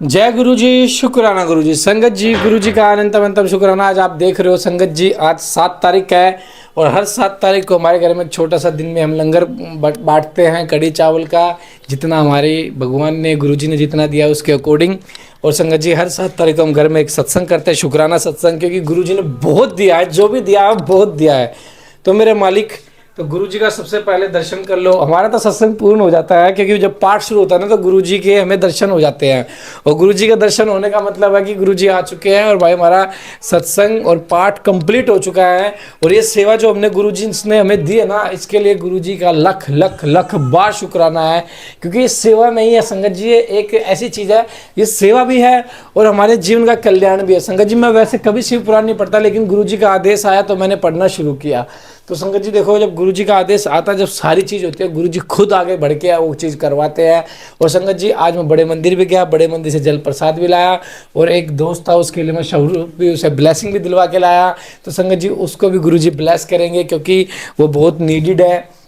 जय गुरु जी, शुक्राना गुरु जी। संगत जी, गुरु जी का अनंतम अनंतम शुक्राना। आज आप देख रहे हो संगत जी, आज 7 तारीख है और हर 7 तारीख को हमारे घर में एक छोटा सा दिन में हम लंगर बांटते हैं कड़ी चावल का, जितना हमारे भगवान ने गुरु जी ने जितना दिया उसके अकॉर्डिंग। और संगत जी, हर 7 तारीख को हम घर में एक सत्संग करते हैं, शुक्राना सत्संग, क्योंकि गुरु जी ने बहुत दिया है, जो भी दिया है बहुत दिया है। तो मेरे मालिक, तो गुरु जी का सबसे पहले दर्शन कर लो। हमारा तो सत्संग पूर्ण हो जाता है, क्योंकि जब पाठ शुरू होता है ना तो गुरु जी के हमें दर्शन हो जाते हैं। और गुरु जी के दर्शन होने का मतलब है कि गुरु जी आ चुके हैं और भाई हमारा सत्संग और पाठ कंप्लीट हो चुका है। और ये सेवा जो हमने गुरु जी ने हमें दी है ना, इसके लिए गुरु जी का लख लख लख बार शुक्राना है। क्योंकि ये सेवा नहीं है संगत जी, ये एक ऐसी चीज़ है, ये सेवा भी है और हमारे जीवन का कल्याण भी है। संगत जी, मैं वैसे कभी शिव पुराण नहीं पढ़ता, लेकिन गुरु जी का आदेश आया तो मैंने पढ़ना शुरू किया। तो संगत जी देखो, जब गुरु जी का आदेश आता है, जब सारी चीज़ होती है, गुरु जी खुद आगे बढ़ के वो चीज़ करवाते हैं। और संगत जी, आज मैं बड़े मंदिर भी गया, बड़े मंदिर से जल प्रसाद भी लाया और एक दोस्त था उसके लिए मैं स्वरूप भी, उसे ब्लेसिंग भी दिलवा के लाया। तो संगत जी, उसको भी गुरु जी ब्लेस करेंगे, क्योंकि वो बहुत नीडिड है।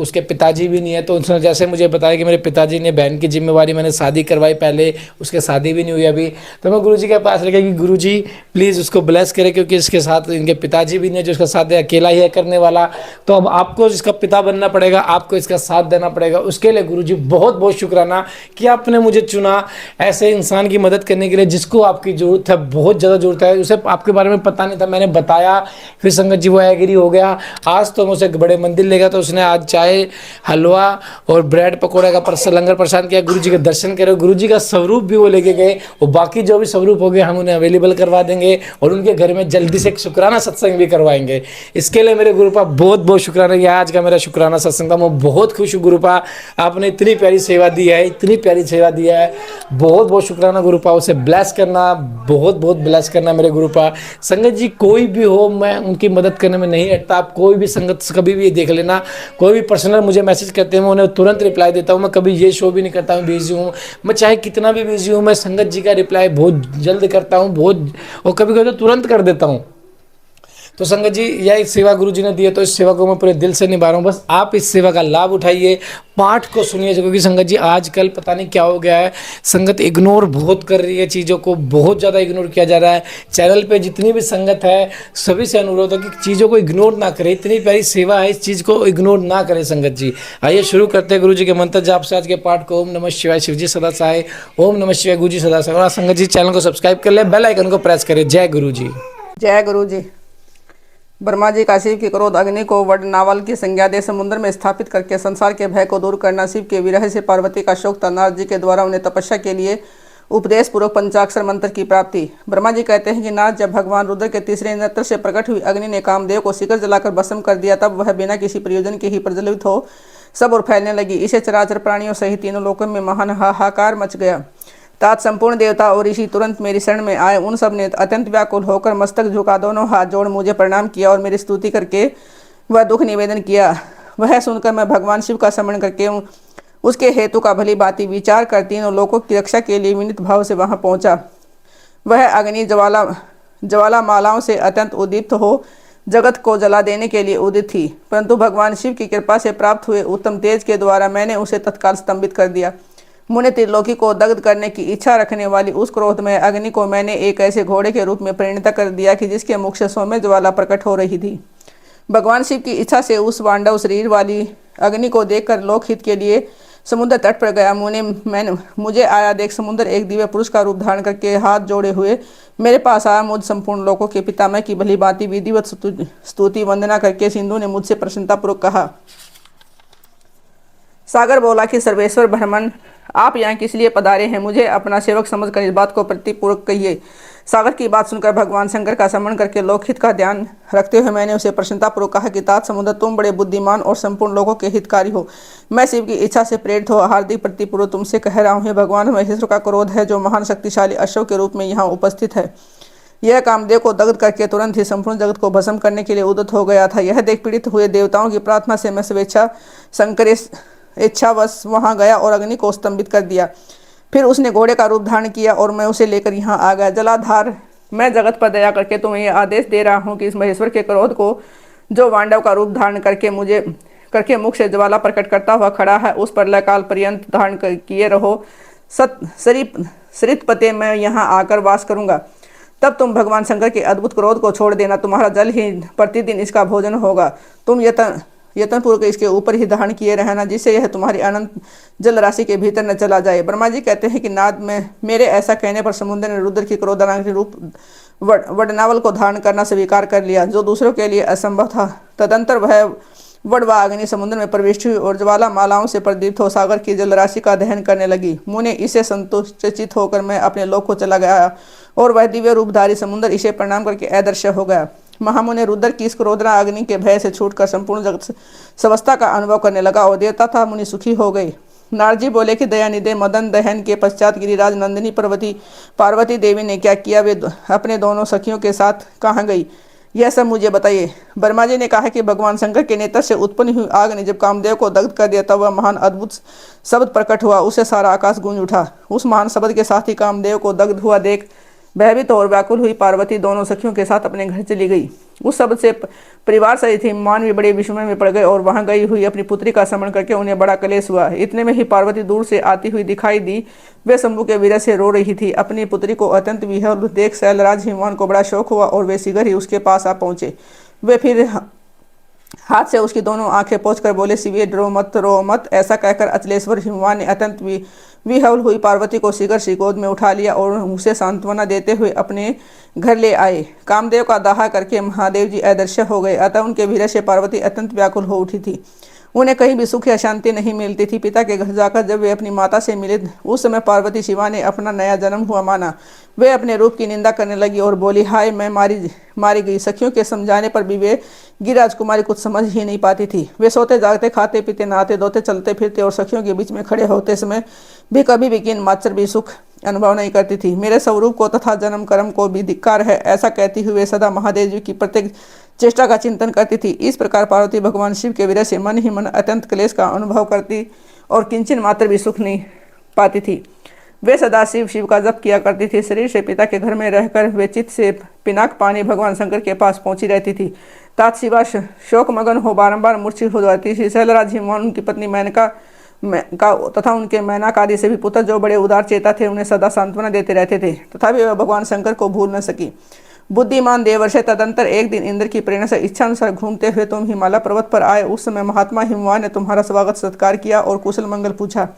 उसके पिताजी भी नहीं है, तो उसने जैसे मुझे बताया कि मेरे पिताजी ने बहन की जिम्मेवारी, मैंने शादी करवाई पहले, उसके शादी भी नहीं हुई अभी। तो मैं गुरुजी के पास लगा कि गुरुजी प्लीज़ उसको ब्लेस करें, क्योंकि इसके साथ इनके पिताजी भी नहीं, जो इसका साथ अकेला ही है करने वाला। तो अब आपको इसका पिता बनना पड़ेगा, आपको इसका साथ देना पड़ेगा। उसके लिए गुरुजी बहुत बहुत शुक्राना कि आपने मुझे चुना ऐसे इंसान की मदद करने के लिए जिसको आपकी ज़रूरत है, बहुत ज़्यादा ज़रूरत है। उसे आपके बारे में पता नहीं था, मैंने बताया, फिर संगत जी वो एग्री हो गया। आज तो मैं उसे बड़े मंदिर ले गया, तो उसने आज चाय, हलवा और ब्रेड पकौड़े का लंगर प्रसाद किया। गुरु जी के दर्शन करे, गुरु जी का स्वरूप भी वो लेके गए, और बाकी जो भी स्वरूप हो गए हम उन्हें अवेलेबल करवा देंगे और उनके घर में जल्दी से एक शुक्राना सत्संग भी करवाएंगे। इसके लिए मेरे गुरुपा बहुत बहुत शुक्राना। यह आज का मेरा शुक्राना सत्संग था। मैं बहुत खुश हूँ गुरुपा, आपने इतनी प्यारी सेवा दी है, इतनी प्यारी सेवा दी है। बहुत बहुत शुक्राना गुरुपा, उसे ब्लेस करना, बहुत बहुत ब्लेस करना मेरे गुरुपा। संगत जी, कोई भी हो, मैं उनकी मदद करने में नहीं हटता। आप कोई भी संगत कभी भी देख लेना, कोई भी पर्सनल मुझे मैसेज करते हैं, मैं उन्हें तुरंत रिप्लाई देता हूँ। मैं कभी ये शो भी नहीं करता हूँ बिजी हूँ, मैं चाहे कितना भी बिजी हूँ, मैं संगत जी का रिप्लाई बहुत जल्द करता हूँ, बहुत, और कभी कभी तो तुरंत कर देता हूँ। तो संगत जी, यह सेवा गुरु जी ने दी है, तो इस सेवा को मैं पूरे दिल से निभा रहा हूँ। बस आप इस सेवा का लाभ उठाइए, पाठ को सुनिए, क्योंकि संगत जी आजकल पता नहीं क्या हो गया है, संगत इग्नोर बहुत कर रही है, चीज़ों को बहुत ज़्यादा इग्नोर किया जा रहा है। चैनल पे जितनी भी संगत है, सभी से अनुरोध है कि चीज़ों को इग्नोर ना करें। इतनी प्यारी सेवा है, इस चीज़ को इग्नोर ना करें संगत जी। आइए शुरू करते हैं गुरु जी के मंत्र जाप से आज के पाठ को। ओम नमः शिवाय, शिव जी सदा सहाय। ओम नमः शिवाय, गुरु जी सदा सहाय। और संगत जी, चैनल को सब्सक्राइब कर ले, बेल आइकन को प्रेस करें। जय गुरु जी। जय गुरु जी। ब्रह्मा जी का शिव के क्रोध अग्नि को वड नावल की संज्ञा दे समुद्र में स्थापित करके संसार के भय को दूर करना, शिव के विरह से पार्वती का शोक था, नारद जी के द्वारा उन्हें तपस्या के लिए उपदेश पूर्वक पंचाक्षर मंत्र की प्राप्ति। ब्रह्मा जी कहते हैं कि नारद, जब भगवान रुद्र के तीसरे नेत्र से प्रकट हुई अग्नि ने कामदेव को शिखर जलाकर भस्म कर दिया, तब वह बिना किसी प्रयोजन के ही प्रज्वलित हो सब और फैलने लगी। इसे चराचर प्राणियों सहित तीनों लोकों में महान हाहाकार मच गया। तात संपूर्ण देवता और ऋषि तुरंत मेरी शरण में आए। उन सब ने अत्यंत व्याकुल होकर मस्तक झुका दोनों हाथ जोड़ मुझे प्रणाम किया और मेरी स्तुति करके वह दुख निवेदन किया। वह सुनकर मैं भगवान शिव का स्मरण करके उसके हेतु का भली भांति विचार कर तीनों लोकों की रक्षा के लिए विनीत भाव से वहां पहुंचा। वह अग्नि ज्वाला मालाओं से अत्यंत उद्दीप्त हो जगत को जला देने के लिए उदित थी, परंतु भगवान शिव की कृपा से प्राप्त हुए उत्तम तेज के द्वारा मैंने उसे तत्काल स्तंभित कर दिया। मुने त्रिलोकी को दग्ध करने की इच्छा रखने वाली उस क्रोधमय अग्नि को मैंने एक ऐसे घोड़े के रूप में परिणत कर दिया कि जिसके मुख से सौम्य ज्वाला प्रकट हो रही थी। भगवान शिव की इच्छा से उस वांडव शरीर वाली अग्नि को देखकर लोकहित के लिए समुद्र तट पर गया। मुझे आया देख समुद्र एक दिव्य पुरुष का रूप धारण करके हाथ जोड़े हुए मेरे पास आया। मुझ संपूर्ण लोकों के पितामह की भली भांति विधिवत स्तुति वंदना करके सिंधु ने मुझसे प्रसन्नतापूर्वक कहा। सागर बोला कि सर्वेश्वर ब्रह्मन, आप यहाँ किस लिए पधारे हैं? मुझे अपना सेवक समझकर इस बात को प्रतिपूर्वक कहिए। सागर की बात सुनकर भगवान शंकर का स्मरण करके लोकहित का ध्यान रखते हुए मैंने उसे प्रसन्नतापूर्वक कहा कि तात समुद्र, तुम बड़े बुद्धिमान और संपूर्ण लोगों के हितकारी हो। मैं शिव की इच्छा से प्रेरित हो हार्दिक प्रतिपूर्वक तुमसे कह रहा हूँ, भगवान महेश्वर का क्रोध है, जो महान शक्तिशाली अश्व के रूप में यहाँ उपस्थित है। यह कामदेव को दग्ध करके तुरंत ही संपूर्ण जगत को भस्म करने के लिए उद्यत हो गया था। यह देख पीड़ित हुए देवताओं की प्रार्थना से मैं स्वेच्छा शंकर इच्छावश वहां गया और अग्नि को स्तंभित कर दिया। फिर उसने घोड़े का रूप धारण किया और मैं उसे लेकर यहाँ आ गया। जलाधार, मैं जगत पर दया करके तुम्हें यह आदेश दे रहा हूँ कि इस महेश्वर के क्रोध को, जो वांडव का रूप धारण करके मुख से ज्वाला प्रकट करता हुआ खड़ा है, उस पर लयकाल पर्यंत धारण किए रहो। सरितपते मैं यहाँ आकर वास करूँगा। तब तुम भगवान शंकर के अद्भुत क्रोध को छोड़ देना, तुम्हारा जल ही प्रतिदिन इसका भोजन होगा। तुम यत्नपूर्वक इसके ऊपर ही धारण किए रहना, जिससे यह तुम्हारी अनंत जल राशि के भीतर न चला जाए। ब्रह्मा जी कहते हैं कि नाद में मेरे ऐसा कहने पर समुद्र ने रुद्र की क्रोधाग्नि रूप वडनावल को धारण करना स्वीकार कर लिया, जो दूसरों के लिए असंभव था। तदंतर वह वडवा अग्नि समुद्र में प्रविष्ट हुई और ज्वाला मालाओं से प्रदीप्त हो सागर की जल राशि का दहन करने लगी। मुने इसे संतुष्ट होकर मैं अपने लोक को चला गया और वह दिव्य रूपधारी समुद्र इसे प्रणाम करके अदृश्य हो गया। महामुनि रुद्र की इस क्रोधना अग्नि के भय से छूटकर संपूर्ण जगत समस्ता का अनुभव करने लगा और देवता था मुनि सुखी हो गई। नारद जी बोले कि दयानिधे मदन दहन के पश्चात गिरिराज नंदिनी पार्वती देवी ने क्या किया, वे अपने दोनों सखियों के साथ कहाँ गई, यह सब मुझे बताइए। ब्रह्मा जी ने कहा कि भगवान शंकर के नेत्र से उत्पन्न हुई आग ने जब कामदेव को दग्ध कर दिया, तब वह महान अद्भुत शब्द प्रकट हुआ, उससे सारा आकाश गूंज उठा। उस महान शब्द के साथ ही कामदेव को दग्ध हुआ देख भयभीत और व्याकुल हुई पार्वती दोनों सखियों के साथ अपने घर चली गई। उस शब्द से परिवार सहित ही मानवी बड़े विस्मय में पड़ गए और वहां गई हुई अपनी पुत्री का स्मरण करके उन्हें बड़ा क्लेश हुआ। इतने में ही पार्वती दूर से आती हुई दिखाई दी। वे शंभु के विरह से रो रही थी। अपनी पुत्री को अत्यंत विह्वल देख शैलराज हिमवान को बड़ा शौक हुआ और वे शीघ्र ही उसके पास आ पहुंचे। वे फिर हाथ से उसकी दोनों आंखें पोंछकर बोले, शिवे रो मत। ऐसा कहकर अचलेश्वर हिमवान ने अत्यंत विह्वल हुई पार्वती को शीघ्र ही गोद में उठा लिया और उसे सांत्वना देते हुए अपने घर ले आए। कामदेव का दाह करके महादेव जी अदृश्य हो गए, अतः उनके विरह से पार्वती अत्यंत व्याकुल हो उठी थी। उन्हें कहीं भी सुख या शांति नहीं मिलती थी। पिता के घर जाकर जब वे अपनी माता से मिले, उस समय पार्वती शिवा ने अपना नया जन्म हुआ माना। वे अपने रूप की निंदा करने लगी और बोली, हाय मैं मारी गई। सखियों के समझाने पर भी वे गिरिराजकुमारी कुछ समझ ही नहीं पाती थी। वे सोते जागते, खाते पीते, नहाते धोते, चलते फिरते और सखियों के बीच में खड़े होते समय भी कभी भी किन मात्र भी सुख अनुभव नहीं करती थी। मेरे स्वरूप को तथा जन्म कर्म को भी धिक्कार है, ऐसा कहती हुए सदा महादेव जी की प्रत्येक चेष्टा का चिंतन करती थी। इस प्रकार पार्वती भगवान शिव के विरह से मन ही मन अत्यंत क्लेश का अनुभव करती और किंचन मात्र भी सुख नहीं पाती थी। वे सदा शिव का जप किया करती थी। शरीर से पिता के घर में रहकर वे चित्त से पिनाक पानी भगवान शंकर के पास पहुंची रहती थी। तात शिवा शोक मगन हो बारंबार मूर्छित हो जाती थी। शैलराज हिमवान उनकी पत्नी मेनका तथा उनके मैनाक आदि से भी पुत्र जो बड़े उदार चेता थे, उन्हें सदा सांत्वना देते रहते थे, तथापि वह भगवान शंकर को भूल न सकी। बुद्धिमान देवर्षि तदंतर एक दिन इंद्र की प्रेरणा से इच्छानुसार घूमते हुए तुम हिमालय पर्वत पर आए। उस समय महात्मा हिमवान ने तुम्हारा स्वागत सत्कार किया और कुशल मंगल पूछा।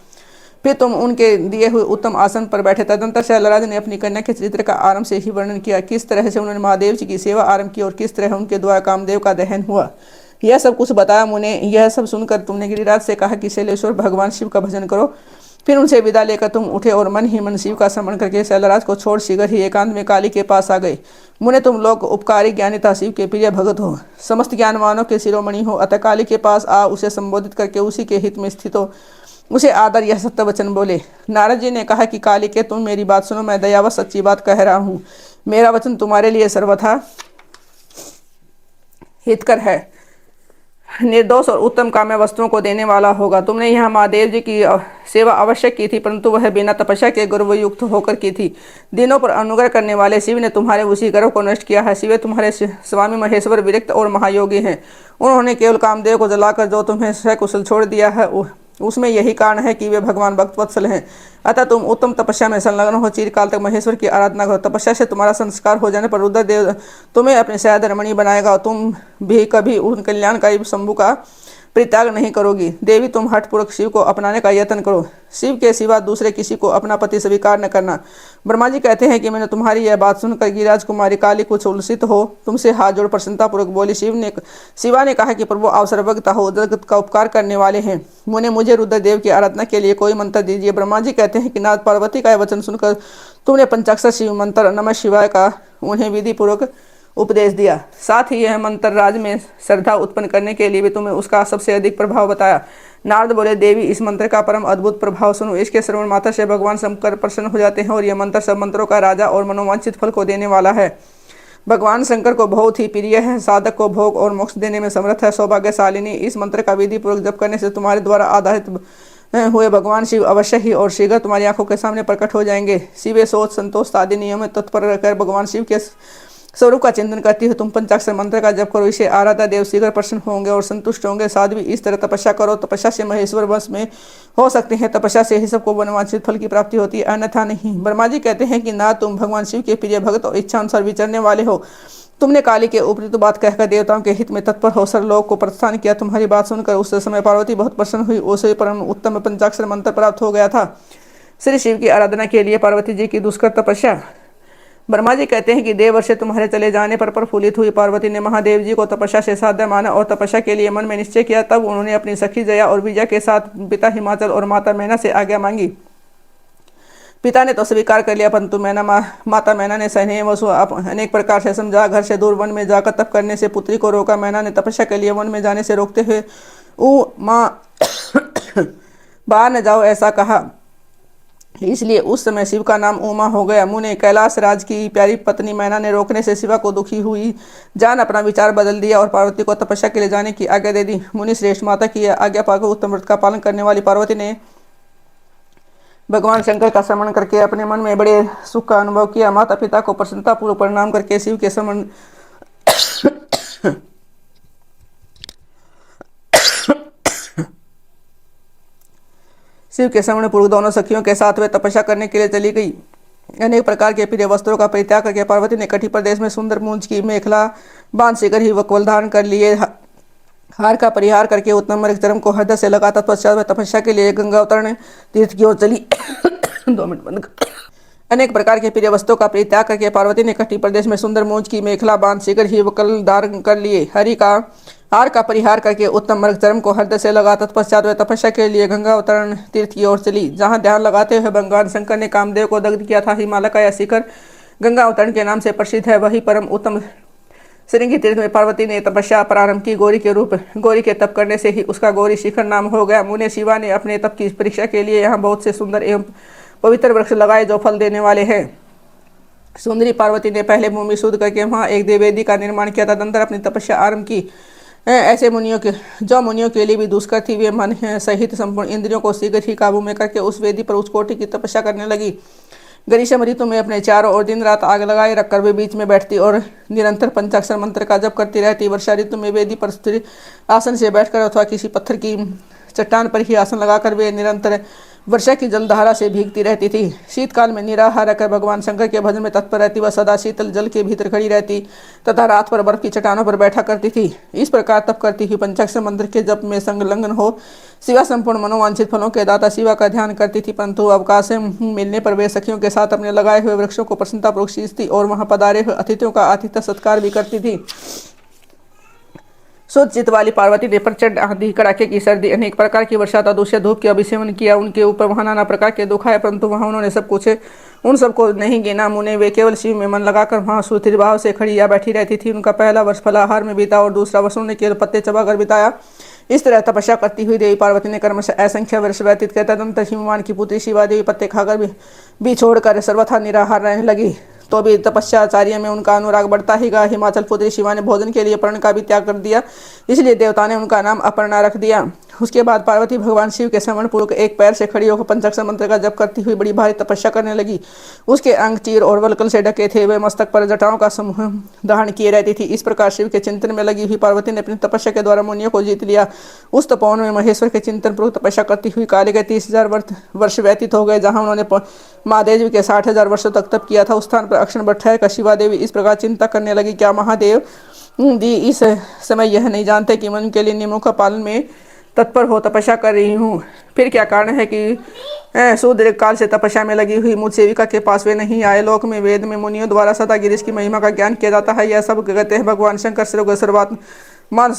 फिर तुम उनके दिए हुए उत्तम आसन पर बैठे। तदंतर शैलराज ने अपनी कन्या के चरित्र का आरंभ से ही वर्णन किया, किस तरह से उन्होंने महादेव जी की सेवा आरंभ की और किस तरह उनके द्वारा कामदेव का दहन हुआ। यह सब कुछ बताया मुने। यह सब सुनकर तुमने गिरिराज से कहा कि शैलेश्वर भगवान शिव का भजन करो। फिर उनसे विदा लेकर तुम उठे और मन ही मन शिव का स्मरण करके शैलराज को छोड़ शीघ्र ही एकांत में काली के पास आ गए। मुने तुम लोग उपकारी ज्ञानिता शिव के प्रिय भगत हो, समस्त ज्ञानवानों के शिरोमणि हो, अतः काली के पास आ उसे संबोधित करके उसी के हित में स्थित हो उसे आदर यह सत्य वचन बोले। नारद जी ने कहा कि काली के तुम मेरी बात सुनो, मैं दयावश सच्ची बात कह रहा हूँ। मेरा वचन तुम्हारे लिए सर्वथा हितकर है, निर्दोष और उत्तम काम्य वस्तुओं को देने वाला होगा। तुमने यहाँ महादेव जी की सेवा अवश्य की थी, परंतु वह बिना तपस्या के गर्वयुक्त होकर की थी। दिनों पर अनुग्रह करने वाले शिव ने तुम्हारे उसी गर्व को नष्ट किया है। शिव तुम्हारे स्वामी महेश्वर विरक्त और महायोगी हैं। उन्होंने केवल कामदेव को जलाकर जो तुम्हें सकुशल छोड़ दिया है, उसमें यही कारण है कि वे भगवान भक्तवत्सल हैं। अतः तुम उत्तम तपस्या में संलग्न हो, चिरकाल तक महेश्वर की आराधना करो। तपस्या से तुम्हारा संस्कार हो जाने पर रुद्रदेव तुम्हें अपने शयद रमणी बनाएगा और तुम भी कभी उन कल्याणकारी शंभु का परित्याग नहीं करोगी। देवी तुम हठपूर्वक शिव को अपनाने का यत्न करो। शिव के सिवा दूसरे किसी को अपना पति स्वीकार न करना। ब्रह्मा जी कहते हैं कि मैंने तुम्हारी यह बात सुनकर गिरिराज कुमारी काली कुछ उल्लसित हो तुमसे हाथ जोड़ प्रसन्नतापूर्वक बोली। शिवा ने कहा कि प्रभु आप सर्वज्ञता हो, जगत का उपकार करने वाले हैं। मुझे रुद्रदेव की आराधना के लिए कोई मंत्र दीजिए। ब्रह्मा जी कहते हैं कि नाथ पार्वती का यह वचन सुनकर तुमने पंचाक्षर शिव मंत्र नमः शिवाय का उन्हें विधि पूर्वक उपदेश दिया। साथ ही यह मंत्र राज में श्रद्धा उत्पन्न करने के लिए भी तुम्हें उसका सबसे अधिक प्रभाव बताया। नारद बोले, देवी इस मंत्र का परम अद्भुत प्रभाव सुनो। इसके श्रवण मात्र से भगवान शंकर प्रसन्न हो जाते हैं और यह मंत्र सब मंत्रों का राजा और मनोवांछित फल को देने वाला है। भगवान शंकर को बहुत ही प्रिय है, साधक को भोग और मोक्ष देने में समर्थ है। सौभाग्यशालिनी, इस मंत्र का विधि पूर्वक जप करने से तुम्हारे द्वारा आधारित हुए भगवान शिव अवश्य ही और शीघ्र तुम्हारी आंखों के सामने प्रकट हो जाएंगे। शिवे सोच संतोष आदि नियम में तत्पर रहकर भगवान शिव के स्वरूप का चिंतन करती हो तुम पंचाक्षर मंत्र का जप करो, इसे आराधा देव शीघ्र प्रसन्न होंगे और संतुष्ट होंगे। साध्वी इस तरह तपस्या करो, तपस्या से महेश्वर वश में हो सकते हैं, तपस्या से ही सबको मनवांछित फल की प्राप्ति होती है, अन्यथा नहीं। ब्रह्मा जी कहते हैं कि ना तुम भगवान शिव के प्रिय भक्त और इच्छा अनुसार विचरने वाले हो, तुमने काली के उपयुक्त बात कहकर देवताओं के हित में तत्पर हो सर्वलोक को प्रस्थान किया। तुम्हारी बात सुनकर उस समय पार्वती बहुत प्रसन्न हुई, उसे परम उत्तम पंचाक्षर मंत्र प्राप्त हो गया था। श्री शिव की आराधना के लिए पार्वती जी की दुष्कर तपस्या। ब्रह्मा जी कहते हैं कि देववर्ष से तुम्हारे चले जाने पर प्रफुल्लित हुई पार्वती ने महादेव जी को तपस्या से साध्य माना और तपस्या के लिए मन में निश्चय किया। तब उन्होंने अपनी सखी जया और विजय के साथ पिता हिमाचल और माता मैना से आज्ञा मांगी। पिता ने तो स्वीकार कर लिया, परंतु माता मैना ने सैन्य वसु अनेक प्रकार से समझा। घर से दूर वन में जाकर तप करने से पुत्री को रोका। मैना ने तपस्या के लिए वन में जाने से रोकते हुए माँ बाहर न जाओ ऐसा कहा, इसलिए उस समय शिव का नाम उमा हो गया। मुने कैलाश राज की प्यारी पत्नी मैना ने रोकने से शिवा को दुखी हुई जान अपना विचार बदल दिया और पार्वती को तपस्या के लिए जाने की आज्ञा दे दी। मुनि श्रेष्ठ माता की आज्ञा पाकर उत्तम व्रत का पालन करने वाली पार्वती ने भगवान शंकर का स्मरण करके अपने मन में बड़े सुख का अनुभव किया। माता पिता को प्रसन्नता पूर्वक प्रणाम करके शिव के स्मरण पूर्वक दोनों सखियों के साथ वे तपस्या करने के लिए चली गई। अनेक प्रकार के प्रिय वस्त्रों का परित्याग करके पार्वती ने कटी प्रदेश में सुंदर मूंज की मेखला बांध शिखर ही वकवल धारण कर लिए। हार का परिहार करके उत्तम मृग चरम को हृदय से लगा। तत्पश्चात वे तपस्या के लिए गंगा अवतरण तीर्थ की ओर चली। 2 मिनट बंद कर। अनेक प्रकार के प्रिय वस्तुओं का परित्याग करके पार्वती ने कटी प्रदेश में सुंदर मूंज की मेखला बांध शिखर ही वकल धारण कर लिए। हरि का हार का परिहार करके उत्तम मृग चरम को हृदय से लगा। तत्पश्चात वे तपस्या के लिए गंगा अवतरण तीर्थ की ओर चली, जहाँ ध्यान लगाते हुए भगवान शंकर ने कामदेव को दग्ध किया था। हिमालय का यह शिखर गंगा अवतरण के नाम से प्रसिद्ध है। वही परम उत्तम श्रृंगी तीर्थ में पार्वती ने तपस्या प्रारंभ की। गौरी के तप करने से ही उसका गौरी शिखर नाम हो गया। मुने शिवा ने अपने तप की परीक्षा के लिए यहाँ बहुत से सुंदर एवं पवित्र वृक्ष लगाए जो फल देने वाले हैं। सुंदरी पार्वती ने पहले भूमि शुद्ध करके वहाँ एक देववेदी का निर्माण किया, तदनंतर अपनी तपस्या आरंभ की। ऐसे मुनियों के लिए भी दुष्कर थी। वे मन सहित संपूर्ण इंद्रियों को शीघ्र ही काबू में करके उस वेदी पर उस कोटि की तपस्या करने लगी। ग्रीष्म ऋतु में अपने चारों ओर दिन रात आग लगाए रखकर वे बीच में बैठती और निरंतर पंचाक्षर मंत्र का जप करती रहती। वर्षा ऋतु में वेदी पर स्थिर आसन से बैठकर अथवा किसी पत्थर की चट्टान पर ही आसन लगाकर वे निरंतर वर्षा की जलधारा से भीगती रहती थी। शीतकाल में निराहार रहकर भगवान शंकर के भजन में तत्पर रहती। वह सदा शीतल जल के भीतर खड़ी रहती तथा रात पर बर्फ की चट्टानों पर बैठा करती थी। इस प्रकार तप करती हुई पंचाक्षर मंत्र के जप में संलग्न हो शिवा संपूर्ण मनोवांछित फलों के दाता शिवा का ध्यान करती थी। परंतु अवकाश मिलने पर वे सखियों के साथ अपने लगाए हुए वृक्षों को प्रसन्नतापूर्वक सींचती और वहां पधारे हुए अतिथियों का आतिथ्य सत्कार भी करती थी। शुद्ध चित्त वाली पार्वती ने प्रचंड आंधी, कड़ाके की सर्दी, अनेक प्रकार की वर्षा तथा दूसरे धूप के अभिसेवन किया। उनके ऊपर वहां नाना प्रकार के दुख आए, परंतु वहां उन्होंने सब कुछ उन सबको नहीं गिना। मुने वे केवल शिव में मन लगाकर वहां सुस्थिर भाव से खड़ी या बैठी रहती थी। उनका पहला वर्ष फलाहार में बीता और दूसरा वर्ष उन्होंने केवल पत्ते चबाकर बिताया। इस तरह तपस्या करती हुई देवी पार्वती ने क्रमशः असंख्य वर्ष व्यतीत किया। तदनंतर हिमवान की पुत्री शिवा देवी पत्ते खाकर भी छोड़कर सर्वथा निराहार रहने लगी। तो भी तपस्याचार्य में उनका अनुराग बढ़ता ही गया। हिमाचल पुत्री शिवा ने भोजन के लिए पर्ण का भी त्याग कर दिया, इसलिए देवता ने उनका नाम अपर्णा रख दिया। उसके बाद पार्वती भगवान शिव के स्मरण पूर्वक एक पैर से खड़ी होकर पंचाक्षर मंत्र का जप करती हुई बड़ी भारी तपस्या करने लगी। उसके अंग चीर और वल्कल से ढके थे। वे मस्तक पर जटाओं का समूह धारण किए रहती थी। इस प्रकार शिव के चिंतन में लगी हुई पार्वती ने अपनी तपस्या के द्वारा मुनियों को जीत लिया। उस तपोवन में महेश्वर के चिंतन पूर्वक तपस्या करती हुई काले गए 30,000 वर्ष व्यतीत हो गए। जहाँ उन्होंने महादेव के 60,000 वर्षों तक तप किया था, उस स्थान पर अक्षण बैठाए कर शिवा देवी इस प्रकार चिंता करने लगी, क्या महादेव दी इस समय यह नहीं जानते कि मैं उनके लिए नियमों का पालन में तत्पर हो तपस्या कर रही हूँ। फिर क्या कारण है कि सुदीर्घ काल से तपस्या में लगी हुई मुझ सेविका के पास वे नहीं आए। लोक में वेद में मुनियों द्वारा सदा गिरीश की महिमा का ज्ञान किया जाता है। यह सब कहते हैं भगवान शंकर सर्वात्मान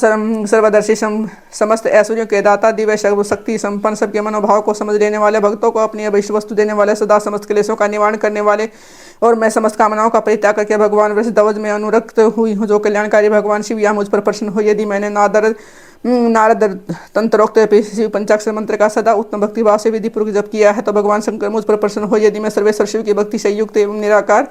सर्वदर्शी समस्त ऐश्वर्यों के दाता, दिव्य शक्ति संपन्न, सबके मनोभाव को समझ लेने वाले, भक्तों को अपनी अभिष्ट वस्तु देने वाले, सदा समस्त क्लेशों का निवारण करने वाले, और मैं समस्त कामनाओं का परित्याग करके भगवान वृष ध्वज में अनुरक्त हुई हूँ। जो कल्याणकारी भगवान शिव या मुझ पर प्रसन्न हो। यदि मैंने नारद तंत्रोक्त शिव पंचाक्षर मंत्र का सदा उत्तम भक्ति भाव से विधि पूर्वक जप किया है तो भगवान शंकर मुझ पर प्रसन्न हो। यदि मैं सर्वेश्वर शिव की भक्ति से युक्त एवं निराकार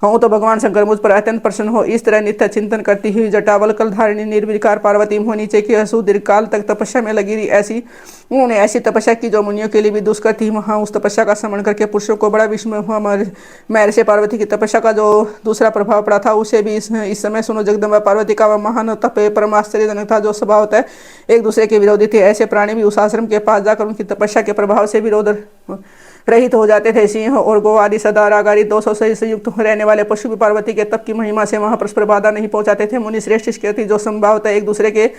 हूँ तो भगवान शंकर मुझ पर अत्यंत प्रसन्न हो। इस तरह नित्य चिंतन करती हुई जटावल्कल धारिणी निर्विकार पार्वती मुँह नीचे की सुदीर्घ काल तक तपस्या में लगी रही। उन्होंने ऐसी तपस्या की जो मुनियों के लिए भी दुष्कर थी। वहाँ उस तपस्या का स्मरण करके पुरुषों को बड़ा विस्मय हुआ। महर्षि पार्वती की तपस्या का जो दूसरा प्रभाव पड़ा था उसे भी इस समय सुनो। जगदम्बा पार्वती का वह महान तप परम आश्चर्यजनक था। जो स्वभाव होता है एक दूसरे के विरोधी थे, ऐसे प्राणी भी उस आश्रम के पास जाकर उनकी तपस्या के प्रभाव से विरोध रहित हो जाते थे। सिंह और गौ आदि सदा रागारी 200 से युक्त रहने वाले पशु भी पार्वती के तप की महिमा से वहां परस्पर बाधा नहीं पहुंचाते थे। मुनि श्रेष्ठ इसके जो संभावतः एक दूसरे के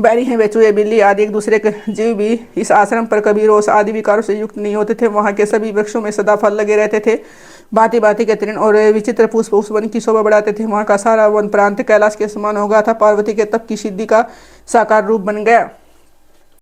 बैरी हैं, वे चूहे बिल्ली आदि एक दूसरे के जीव भी इस आश्रम पर कभी रोष आदि विकारों से युक्त नहीं होते थे। वहां के सभी वृक्षों में सदा फल लगे रहते थे। भांति भांति के तृण और विचित्र पुष्प उस वन की शोभा बढ़ाते थे। वहां का सारा वन प्रांत कैलाश के समान हो गया था। पार्वती के तप की सिद्धि का साकार रूप बन गया।